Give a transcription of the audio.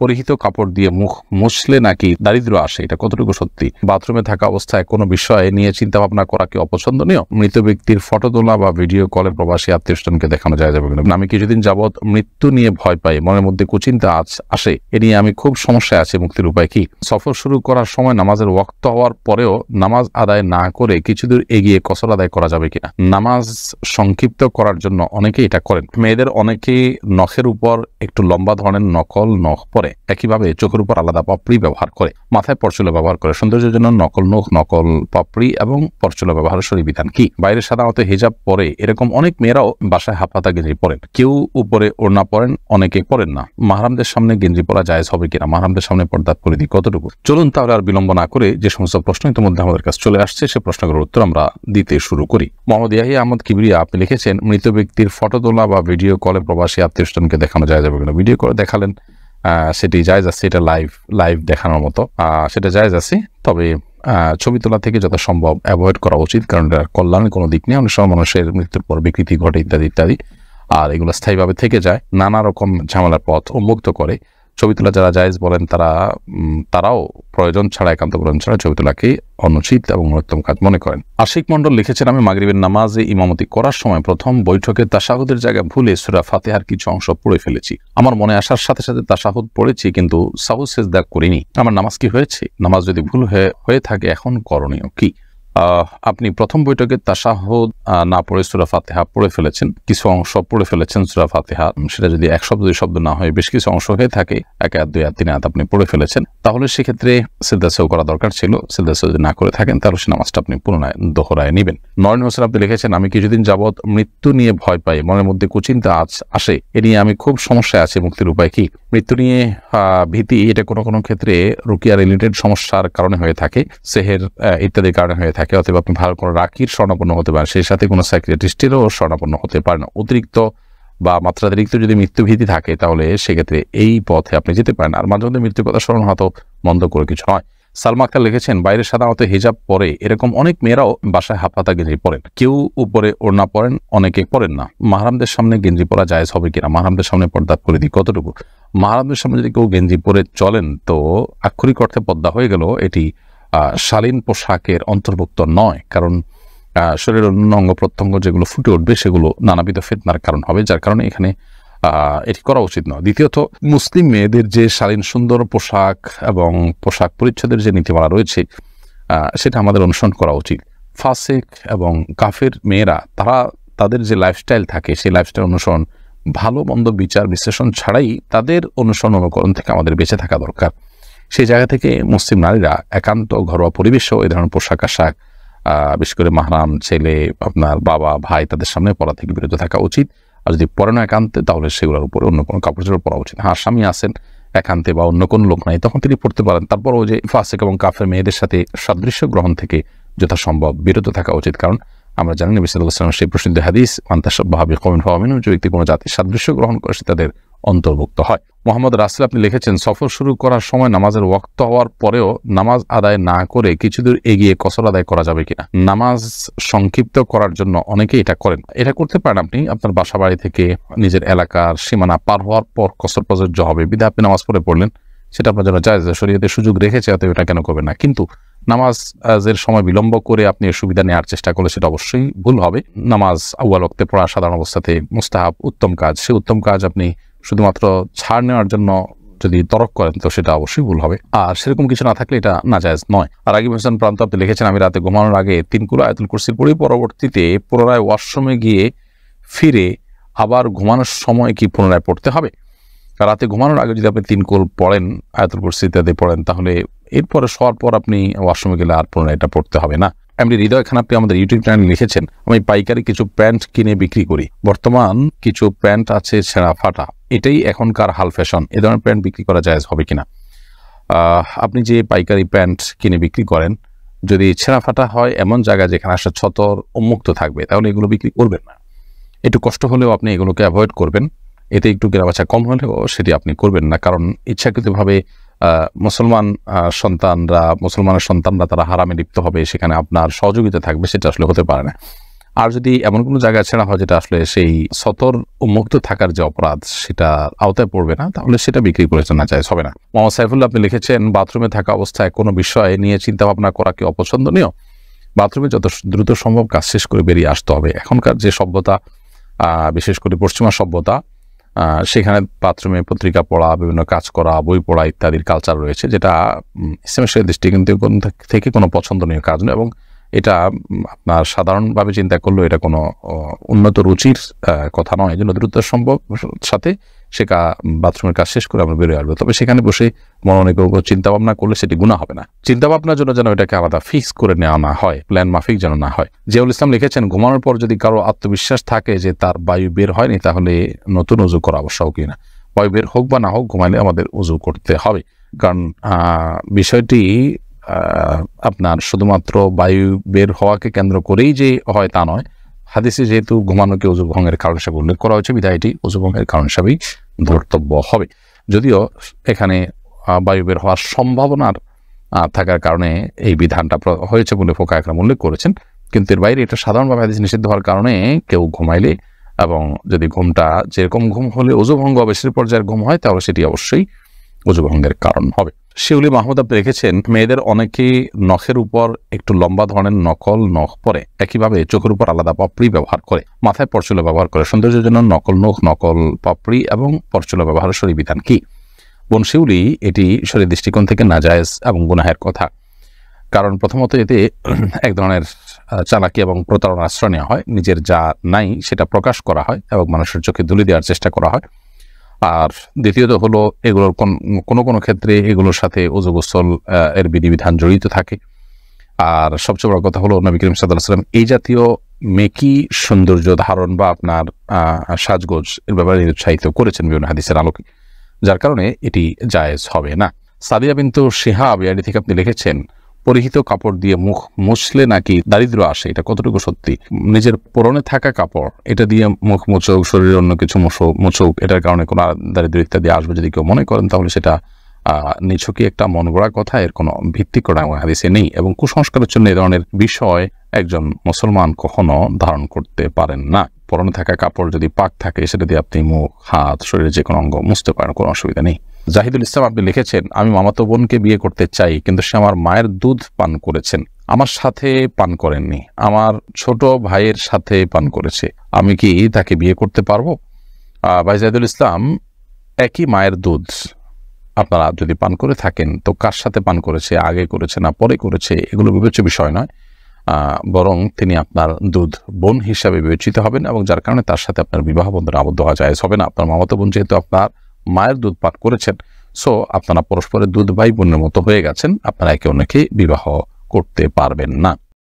পরিহিত কাপড় দিয়ে মুখ মুছলে নাকি দারিদ্র্য আসে, এটা কতটুকু সত্যি? বাথরুমে থাকা অবস্থায় কোনো বিষয়ে নিয়ে চিন্তা ভাবনা করা কি অপছন্দনীয়? মৃত ব্যক্তির ফটো তোলা বা ভিডিও কলে প্রবাসী আত্মীয়স্বজনকে দেখানো যায় যাবে কিনা? আমি কিছুদিন যাবৎ মৃত্যু নিয়ে ভয় পাই, মনের মধ্যে কুচিন্তা আসে, এ নিয়ে আমি খুব সমস্যায় আছি, মুক্তির উপায় কি? সফর শুরু করার সময় নামাজের ওয়াক্ত হওয়ার পরেও নামাজ আদায় না করে কিছু দূর এগিয়ে কসর আদায় করা যাবে কিনা? নামাজ সংক্ষিপ্ত করার জন্য অনেকেই এটা করেন। মেয়েদের অনেকেই নখের উপর একটু লম্বা ধরনের নকল নখ পরে, একইভাবে চোখের উপর আলাদা পাপড়ি ব্যবহার করে, মাথায় পরচুলা ব্যবহার করে। সৌন্দর্যের জন্য নকল নখ, নকল পাপড়ি এবং পরচুলা ব্যবহারের শরীর বিধান কি? বাইরে সাধারণত হিজাব পরে এরকম অনেক মেয়েরাও বাসায় হাফহাতা গেঞ্জি পরেন, কেউ উপরে ওড়না পরেন, অনেকে পরেন না। মাহরামদের সামনে গেঞ্জি পরা জায়েজ হবে কিনা? মাহরামদের সামনে পর্দার পরিধি কতটুকু? চলুন তাহলে আর বিলম্ব না করে যে সমস্ত প্রশ্ন ইতিমধ্যে আমাদের কাছে চলে আসছে সে প্রশ্নগুলোর উত্তর আমরা দিতে শুরু করি। মোহাম্মদ ইয়াহিয়া আহমদ কিবরিয়া আপনি লিখেছেন, মৃত ব্যক্তির ফটো তোলা বা ভিডিও কলে প্রবাসী আত্মীয়স্বজনকে দেখানো যায় যাবে কিনা? ভিডিও করে দেখালেন সেটি জায়েজ আছে, এটা লাইভ দেখানোর মতো, সেটা জায়েজ আছে। তবে ছবি তোলা থেকে যত সম্ভব অ্যাভয়েড করা উচিত, কারণ এটা কল্যাণের কোনো দিক নেই। অনেক সময় মানুষের মৃত্যুর পর বিকৃতি ঘটে ইত্যাদি ইত্যাদি, আর এগুলো স্থায়ীভাবে থেকে যায়, নানা রকম ঝামেলার পথ উন্মুক্ত করে। ছবি তোলা যারা জায়েজ বলেন তারাও প্রয়োজন ছাড়া, একান্ত প্রয়োজন ছাড়া ছবি তোলাকে অনুচিত এবং উত্তম কাজ মনে করেন। আশিক মন্ডল লিখেছেন, আমি মাগরিবের নামাজে ইমামতি করার সময় প্রথম বৈঠকে তাশাহুদের জায়গায় ভুলে সূরা ফাতিহার কিছু অংশ পড়ে ফেলেছি। আমার মনে আসার সাথে সাথে তাশাহুদ পড়েছি, কিন্তু সাহু সেজদা করিনি। আমার নামাজ কি হয়েছে? নামাজ যদি ভুল হয়ে থাকে এখন করণীয় কি? আপনি প্রথম বৈঠকে তাশাহুদ না পড়ে সূরা ফাতিহা পড়ে ফেলেছেন, কিছু অংশ পড়ে ফেলেছেন সূরা ফাতিহা, সেটা যদি এক শব্দ দুই শব্দ না হয় বেশ কিছু অংশ হয়ে থাকে, 1 আয়াত 2 আয়াত 3 আয়াত আপনি পড়ে ফেলেছেন, তাহলে সেক্ষেত্রে সিজদা সাহু করা দরকার ছিল। সিজদা সাহু যদি না করে থাকেন তাহলে সে নামাজটা আপনি পুনরায় দোহরায় নেবেন। নয়ন হোসেন আপনি লিখেছেন, আমি কিছুদিন যাবৎ মৃত্যু নিয়ে ভয় পাই, মনের মধ্যে কুচিন্তা আসে, এ নিয়ে আমি খুব সমস্যায় আছি, মুক্তির উপায় কি? মৃত্যু নিয়ে ভীতি এটা কোনো ক্ষেত্রে রুকিয়া রিলেটেড সমস্যার কারণে হয়ে থাকে, সেহের ইত্যাদির কারণে হয়ে থাকে। অথবা আপনি ভালো কোনো রাকির শরণাপন্ন হতে পারেন, সেই সাথে কোনো সাইকিয়াট্রিস্টেরও শরণাপন্ন হতে পারেন। অতিরিক্ত বা মাত্রাতিরিক্ত যদি মৃত্যুভীতি থাকে তাহলে সেক্ষেত্রে এই পথে আপনি যেতে পারেন। আর মাঝে মধ্যে মৃত্যুর কথা স্মরণ হয়তো মন্দ করে কিছু নয়। সালমা আক্তার লিখেছেন, বাইরে সাধারণত হিজাব পরে এরকম অনেক মেয়েরাও বাসায় হাফহাতা গেঞ্জি পরেন, কেউ উপরে ওড়না পরেন, অনেকে পরেন না। মাহরামদের সামনে গেঞ্জি পরা জায়েজ হবে কিনা? মাহরামদের সামনে পর্দার পরিধি কতটুকু? মাহরামদের সামনে যদি কেউ গেঞ্জি পরে চলেন তো আক্ষরিক অর্থে পর্দা হয়ে গেল, এটি শালীন পোশাকের অন্তর্ভুক্ত নয়, কারণ শরীরের অন্য অঙ্গ প্রত্যঙ্গ যেগুলো ফুটে উঠবে সেগুলো নানাবিধ ফিতনার কারণ হবে, যার কারণে এখানে এটি করা উচিত নয়। দ্বিতীয়ত, মুসলিম মেয়েদের যে শালীন সুন্দর পোশাক এবং পোশাক পরিচ্ছদের যে নীতিমালা রয়েছে সেটা আমাদের অনুসরণ করা উচিত। ফাসিক এবং কাফের মেয়েরা তাদের যে লাইফস্টাইল থাকে সেই লাইফস্টাইল অনুসরণ, ভালো মন্দ বিচার বিশ্লেষণ ছাড়াই তাদের অনুসরণ অনুকরণ থেকে আমাদের বেঁচে থাকা দরকার। সেই জায়গা থেকে মুসলিম নারীরা একান্ত ঘরোয়া পরিবেশেও এই ধরনের পোশাক আশাক, বিশেষ করে মাহরাম ছেলে, আপনার বাবা ভাই, তাদের সামনে পরা থেকে বিরত থাকা উচিত। আর যদি পরে না একান্তে, তাহলে সেগুলোর উপরে অন্য কোনো কাপড় চোপড় পরা উচিত। হ্যাঁ, স্বামী আছেন একান্তে বা অন্য কোনো লোক নাই, তখন তিনি পড়তে পারেন। তারপরও যে ফাসিক এবং কাফের মেয়েদের সাথে সাদৃশ্য গ্রহণ থেকে যথাসম্ভব বিরত থাকা উচিত, কারণ আমরা জানি নবী সাল্লাল্লাহু আলাইহি ওয়াসাল্লাম সেই প্রসিদ্ধ হাদিস, মান তাশাব্বাহা বিকওমিন ফাহুয়া মিনহুম, যে ব্যক্তি কোনো জাতির সাদৃশ্য গ্রহণ করে সে তাদের অন্তর্ভুক্ত হয়। মোহাম্মদ রাসেল আপনি লিখেছেন, সফর শুরু করার সময় নামাজের ওয়াক্ত হওয়ার পরেও নামাজ আদায় না করে কিছু দূর এগিয়ে কসর আদায় করা যাবে কিনা? নামাজ সংক্ষিপ্ত করার জন্য অনেকেই এটা করেন। এটা করতে পারেন আপনি আপনার বাসা বাড়ি থেকে নিজের এলাকার সীমানা পার হওয়ার পর কসর প্রযোজ্য হবে, বিধায় আপনি নামাজ পড়লেন, সেটা আপনার জন্য জায়েজ, শরীয়তে সুযোগ রেখেছে, অতএব এটা কেন করবেন না। কিন্তু নামাজের সময় বিলম্ব করে আপনি সুবিধা নেওয়ার চেষ্টা করলে সেটা অবশ্যই ভুল হবে। নামাজ আউয়াল ওয়াক্তে পড়া সাধারণ অবস্থাতে মুস্তাহাব, উত্তম কাজ। সেই উত্তম কাজ আপনি শুধুমাত্র ছাড় নেওয়ার জন্য যদি তরক করেন তো সেটা অবশ্যই ভুল হবে, আর সেরকম কিছু না থাকলে এটা নাজায়েজ নয়। আর আগে হোসেন প্রান্ত আপনি লিখেছেন, আমি রাতে ঘুমানোর আগে 3 কুল আয়াতুল কুরসি পড়ি, পরবর্তীতে পুনরায় ওয়াশরুমে গিয়ে ফিরে আবার ঘুমানোর সময় কি পুনরায় পড়তে হবে? রাতে ঘুমানোর আগে যদি আপনি 3 কুল পড়েন, আয়াতুল কুরসি ইত্যাদি পড়েন, তাহলে এরপরে শোয়ার পর আপনি ওয়াশরুমে গেলে আর পুনরায় এটা পড়তে হবে না। এমনি হৃদয় খান আপনি আমাদের ইউটিউব চ্যানেলে লিখেছেন, আমি পাইকারি কিছু প্যান্ট কিনে বিক্রি করি, বর্তমান কিছু প্যান্ট আছে ছেঁড়া ফাটা, এটাই এখনকার হাল ফ্যাশন, এ ধরনের প্যান্ট বিক্রি করা জায়েজ হবে কিনা? আপনি যে পাইকারি প্যান্ট কিনে বিক্রি করেন, যদি ছেঁড়া ফাটা হয় এমন জায়গায় যেখানে আসা ছতর উন্মুক্ত থাকবে, তাহলে এগুলো বিক্রি করবেন না। একটু কষ্ট হলেও আপনি এগুলোকে অ্যাভয়েড করবেন, এতে একটু কেনাবেচা কম হলেও সেটি আপনি করবেন না, কারণ ইচ্ছাকৃতভাবে মুসলমানের সন্তানরা তারা হারামে লিপ্ত হবে, সেখানে আপনার সহযোগিতা থাকবে, সেটা আসলে হতে পারে না। আর যদি এমন কোনো জায়গায় ছেড়া হয় যেটা আসলে সেই সতর ও মুক্ত থাকার যে অপরাধ সেটা আওতায় পড়বে না, তাহলে সেটা বিক্রি করে না জায়েজ হবে না। মোহাম্মদ সাইফুল্লাহ আপনি লিখেছেন, বাথরুমে থাকা অবস্থায় কোনো বিষয় নিয়ে চিন্তা ভাবনা করা কি অপছন্দনীয়? বাথরুমে যত দ্রুত সম্ভব কাজ শেষ করে বেরিয়ে আসতে হবে। এখনকার যে সভ্যতা, বিশেষ করে পশ্চিমা সভ্যতা, সেখানে বাথরুমে পত্রিকা পড়া, বিভিন্ন কাজ করা, বই পড়া ইত্যাদির কালচার রয়েছে, যেটা ইসলামের দৃষ্টিকোণ থেকে কোনো পছন্দনীয় কাজ নয়। এবং এটা আপনার সাধারণভাবে চিন্তা করলেও এটা কোনো উন্নত রুচির কথা নয়। এই জন্য দ্রুত সম্ভব সাথে বাথরুমের কাজ শেষ করে আমরা বেরোয় আসবো। তবে সেখানে বসে মনে চিন্তা ভাবনা করলে সেটি গুনাহ হবে না। চিন্তা ভাবনার জন্য যেন এটাকে আলাদা ফিক্স করে নেওয়া না হয়, প্ল্যান মাফিক যেন না হয়। জিয়াউল ইসলাম লিখেছেন, ঘুমানোর পর যদি কারো আত্মবিশ্বাস থাকে যে তার বায়ু বের হয়নি, তাহলে নতুন উজু করা আবশ্যক কিনা? বায়ু বের হোক বা না হোক, ঘুমাইলে আমাদের উজু করতে হবে। কারণ বিষয়টি আপনার শুধুমাত্র বায়ু বের হওয়াকে কেন্দ্র করেই যে হয় তা নয়। হাদিসে যেহেতু ঘুমানোকে উজু ভঙ্গের কারণ হিসেবে উল্লেখ করা হয়েছে, বিধায় এটি উজু ভঙ্গের কারণ হিসেবেই ধর্তব্য হবে। যদিও এখানে বায়ু বের হওয়ার সম্ভাবনার থাকার কারণে এই বিধানটা হয়েছে বলে ফুকাহা একরাম উল্লেখ করেছেন, কিন্তু এর বাইরে এটা সাধারণভাবে হাদিস নিষিদ্ধ হওয়ার কারণে কেউ ঘুমাইলে এবং যদি ঘুমটা যেরকম ঘুম হলে উজু ভঙ্গ বেশি পর্যায়ের ঘুম হয়, তাহলে সেটি অবশ্যই উজু ভঙ্গের কারণ হবে। শিউলি মাহমুদ আপনি রেখেছেন, মেয়েদের অনেকেই নখের উপর একটু লম্বা ধরনের নকল নখ পরে, একইভাবে চোখের উপর আলাদা পাপড়ি ব্যবহার করে, মাথায় পরচুলা ব্যবহার করে। সৌন্দর্যের জন্য নকল নখ, নকল পাপড়ি এবং পরচুলা ব্যবহারের শরীয়ী বিধান কি? বোন শিউলি, এটি শরীয়ত দৃষ্টিকোণ থেকে নাজায়েজ এবং গুনাহের কথা। কারণ প্রথমত এতে এক ধরনের চালাকি এবং প্রতারণার আশ্রয় নেওয়া হয়, নিজের যা নাই সেটা প্রকাশ করা হয় এবং মানুষের চোখে ধুলি দেওয়ার চেষ্টা করা হয়। আর দ্বিতীয়ত হলো, এগুলোর কোনো ক্ষেত্রে এগুলোর সাথে ওযু গোসল এর বিধিবিধান জড়িত থাকে। আর সবচেয়ে বড় কথা হলো, নবী করিম সাল্লাল্লাহু আলাইহি ওয়াসাল্লাম এই জাতীয় মেকি সৌন্দর্য ধারণ বা আপনার সাজগোজ এর ব্যাপারে উৎসাহিত করেছেন বিভিন্ন হাদিসের আলোকে, যার কারণে এটি জায়েজ হবে না। সাদিয়া বিনতু শিহাব ইয়ারি থেকে আপনি লিখেছেন, পরিহিত কাপড় দিয়ে মুখ মুছলে নাকি দারিদ্র আসে, এটা কতটুকু সত্যি? নিজের পরনে থাকা কাপড় এটা দিয়ে মুখ মুছুক, শরীরের অন্য কিছু মুছুক, এটার কারণে কোনো দারিদ্র ইত্যাদি আসবে যদি কেউ মনে করেন, তাহলে সেটা নিছকই একটা মন গড়া কথা, এর কোনো ভিত্তি করা হাদিসে নেই। এবং কুসংস্কারের জন্য এ ধরনের বিষয় একজন মুসলমান কখনো ধারণ করতে পারেন না। পরনে থাকা কাপড় যদি পাক থাকে, সেটা দিয়ে আপনি মুখ, হাত, শরীরের যে কোনো অঙ্গ মুছতে পারেন, কোনো অসুবিধা নেই। জাহিদুল ইসলাম আপনি লিখেছেন, আমি মামাতো বোনকে বিয়ে করতে চাই, কিন্তু সে আমার মায়ের দুধ পান করেছেন, আমার সাথে পান করেননি, আমার ছোট ভাইয়ের সাথে পান করেছে, আমি কি তাকে বিয়ে করতে পারবো? ভাই জাহিদুল ইসলাম, একই মায়ের দুধ আপনারা যদি পান করে থাকেন, তো কার সাথে পান করেছে, আগে করেছে না পরে করেছে, এগুলো বিবেচ্য বিষয় নয়। বরং তিনি আপনার দুধ বোন হিসাবে বিবেচিত হবেন, এবং যার কারণে তার সাথে আপনার বিবাহ বন্ধনে আবদ্ধ হওয়া জায়েজ হবে না। আপনার মামাতো বোন যেহেতু আপনার মায়ের দুধ পান করেছেন, সো আপনারা পরস্পরের দুধ ভাই বোনের মতো হয়ে গেছেন, আপনারা একে অন্যকে বিবাহ করতে পারবেন না।